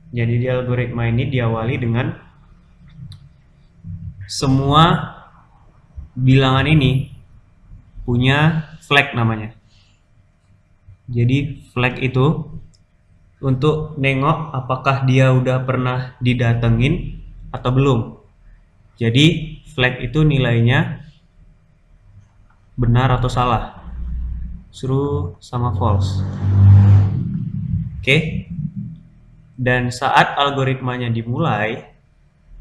Jadi di algoritma ini diawali dengan semua bilangan ini punya flag namanya. Jadi flag itu untuk nengok apakah dia udah pernah didatengin atau belum. Jadi flag itu nilainya benar atau salah, true sama false. Oke. Dan saat algoritmanya dimulai,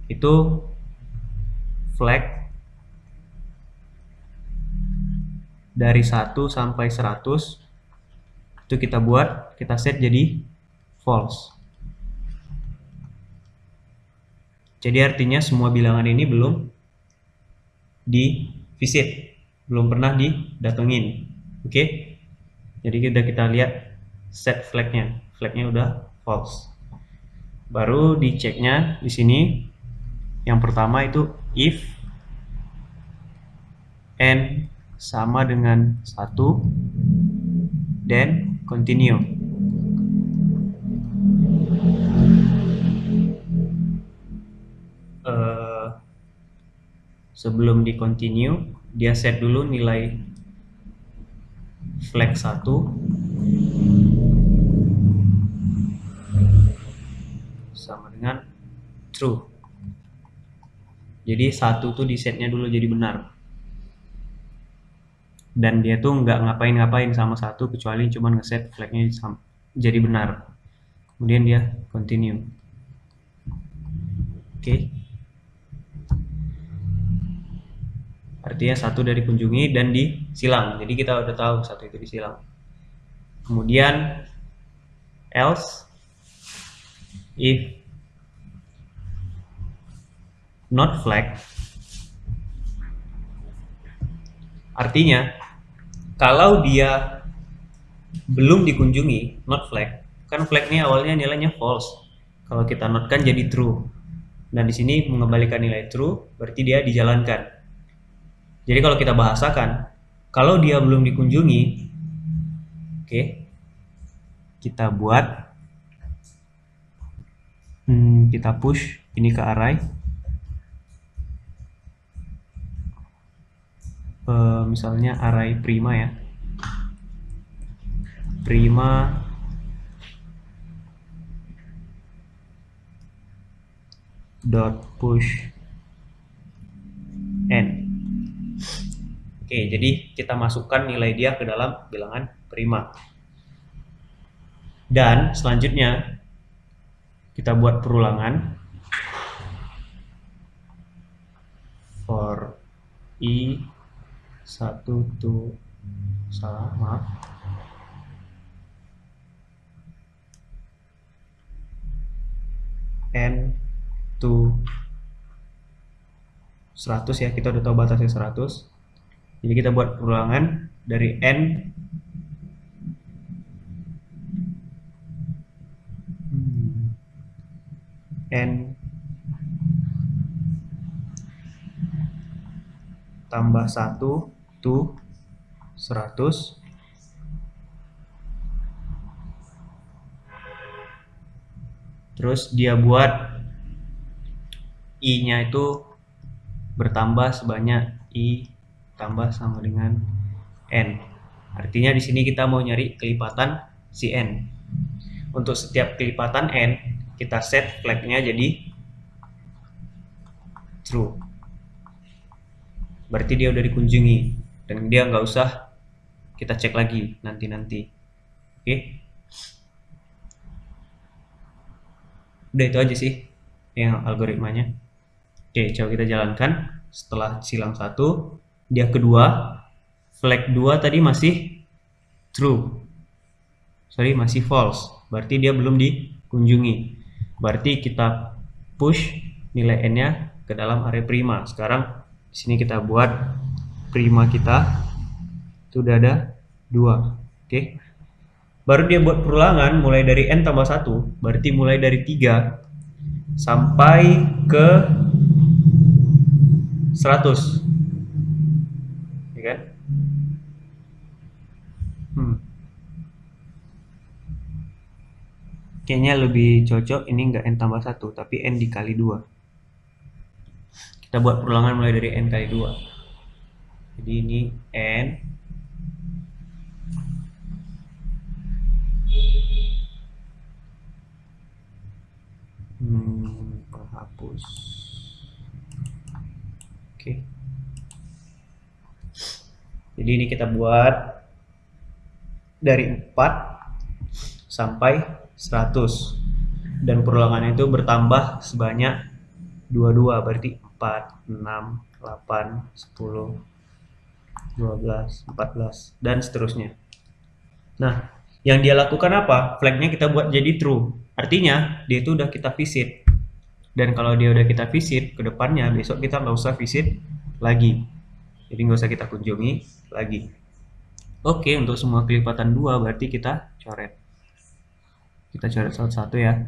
itu flag dari 1 sampai 100 itu kita set jadi false. Jadi artinya semua bilangan ini belum di visit, belum pernah didatengin. Oke. Jadi kita lihat set flagnya udah false. Baru diceknya di sini yang pertama itu if n sama dengan 1 then continue. Sebelum di continue, dia set dulu nilai flag 1 sama dengan true. Jadi 1 tuh di setnya dulu jadi benar. Dan dia tuh nggak ngapain-ngapain sama 1 kecuali cuman ngeset flagnya jadi benar. Kemudian dia continue. Oke. Artinya 1 dari kunjungi dan disilang. Jadi kita udah tahu 1 itu disilang. Kemudian else if not flag, artinya kalau dia belum dikunjungi, not flag, kan flag ini awalnya nilainya false. Kalau kita not kan jadi true. Nah di sini mengembalikan nilai true, berarti dia dijalankan. Jadi kalau kita bahasakan, kalau dia belum dikunjungi, oke, kita buat, kita push ini ke array. Misalnya array prima ya, prima dot push n. Oke, jadi kita masukkan nilai dia ke dalam bilangan prima. Dan selanjutnya kita buat perulangan for i 1 to salah, maaf. N to 100 ya, kita udah tahu batasnya 100. Jadi kita buat perulangan dari n tambah 1 to 100. Terus dia buat i-nya itu bertambah sebanyak i tambah sama dengan n. Artinya di sini kita mau nyari kelipatan si n. Untuk setiap kelipatan n, kita set flagnya jadi true. Berarti dia udah dikunjungi dan dia nggak usah kita cek lagi nanti-nanti. Oke. Udah itu aja sih yang algoritmanya. Oke, coba kita jalankan. Setelah silang 1, dia kedua, flag 2 tadi masih true. Sorry, masih false. Berarti dia belum dikunjungi. Berarti kita push nilai n-nya ke dalam array prima. Sekarang di sini kita buat prima kita itu udah ada 2. Oke. Baru dia buat perulangan mulai dari n tambah 1, berarti mulai dari 3 sampai ke 100. Ya kan? kayaknya lebih cocok ini nggak n tambah 1 tapi n dikali 2. Kita buat perulangan mulai dari n kali 2. Jadi ini n hapus. Oke. Jadi ini kita buat dari 4 sampai 100 dan perulangannya itu bertambah sebanyak 22, berarti 4, 6, 8, 10, 12, 14 dan seterusnya. Nah, yang dia lakukan apa? Flagnya kita buat jadi true. Artinya dia itu udah kita visit. Dan kalau dia udah kita visit, ke depannya besok kita nggak usah visit lagi. Jadi nggak usah kita kunjungi lagi. Oke, untuk semua kelipatan 2 berarti kita coret. Kita coret satu-satu ya.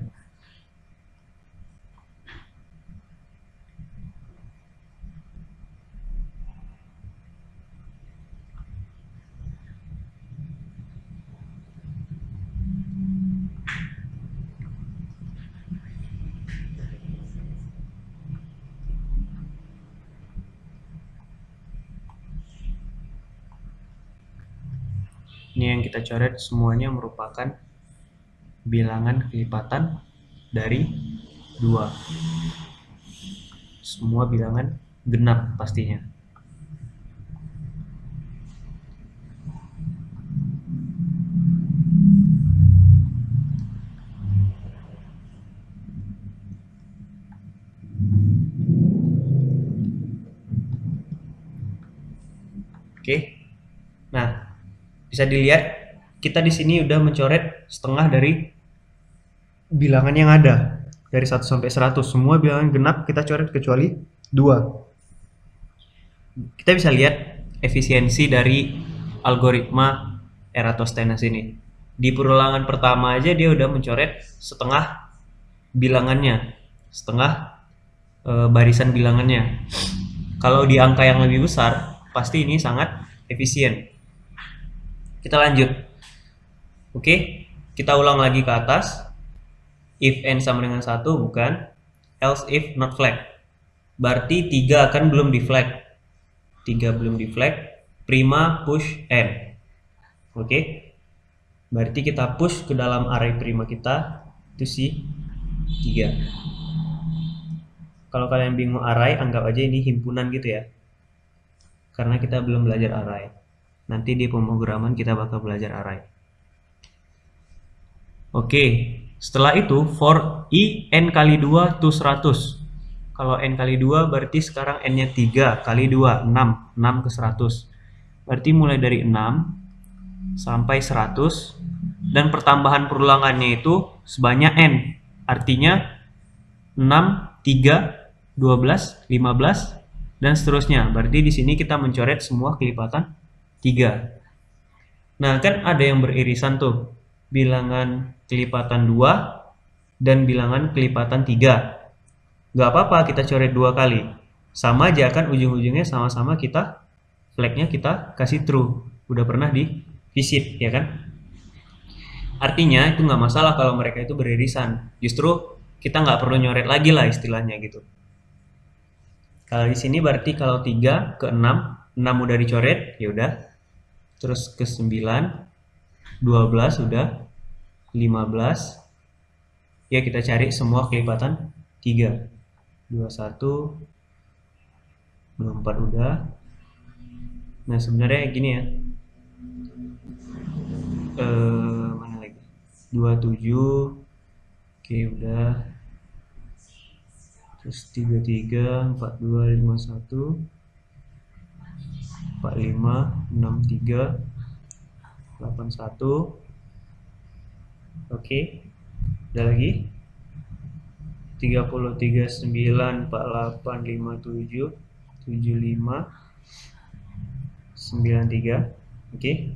Ini yang kita coret semuanya merupakan bilangan kelipatan dari 2. Semua bilangan genap pastinya. Oke. Nah, bisa dilihat kita di sini udah mencoret setengah dari bilangan yang ada. Dari 1 sampai 100 semua bilangan genap kita coret kecuali 2. Kita bisa lihat efisiensi dari algoritma Eratosthenes ini. Di perulangan pertama aja dia udah mencoret setengah bilangannya, setengah barisan bilangannya. Kalau di angka yang lebih besar, pasti ini sangat efisien. Kita lanjut. Oke, kita ulang lagi ke atas. If n sama dengan 1 bukan, else if not flag. Berarti 3 akan belum di flag. 3 belum di flag, prima push n. Oke. Berarti kita push ke dalam array prima kita itu si 3. Kalau kalian bingung array, anggap aja ini himpunan gitu ya. Karena kita belum belajar array. Nanti di pemrograman kita bakal belajar array. Oke, setelah itu for i n kali 2 to 100. Kalau n kali 2 berarti sekarang n-nya 3 kali 2, 6. 6 ke 100. Berarti mulai dari 6 sampai 100. Dan pertambahan perulangannya itu sebanyak n. Artinya 6, 3, 12, 15, dan seterusnya. Berarti di sini kita mencoret semua kelipatan 3. Nah, kan ada yang beririsan tuh. Bilangan kelipatan 2 dan bilangan kelipatan 3. Gak apa-apa kita coret 2 kali. Sama aja kan ujung-ujungnya sama-sama kita flagnya kita kasih true. Udah pernah di visit ya kan? Artinya itu nggak masalah kalau mereka itu beririsan. Justru kita nggak perlu nyoret lagi lah istilahnya gitu. Kalau di sini berarti kalau 3 ke 6, 6 udah dicoret, ya udah. Terus ke 9, 12 udah, 15. Ya kita cari semua kelipatan 3. 21, 24 udah. Nah sebenarnya gini ya. Mana lagi? 27. Oke udah. Terus 33, 42, 51, 45, 63, 81. Oke, ada lagi 30, 39, 48, 57, 75, 93. Oke,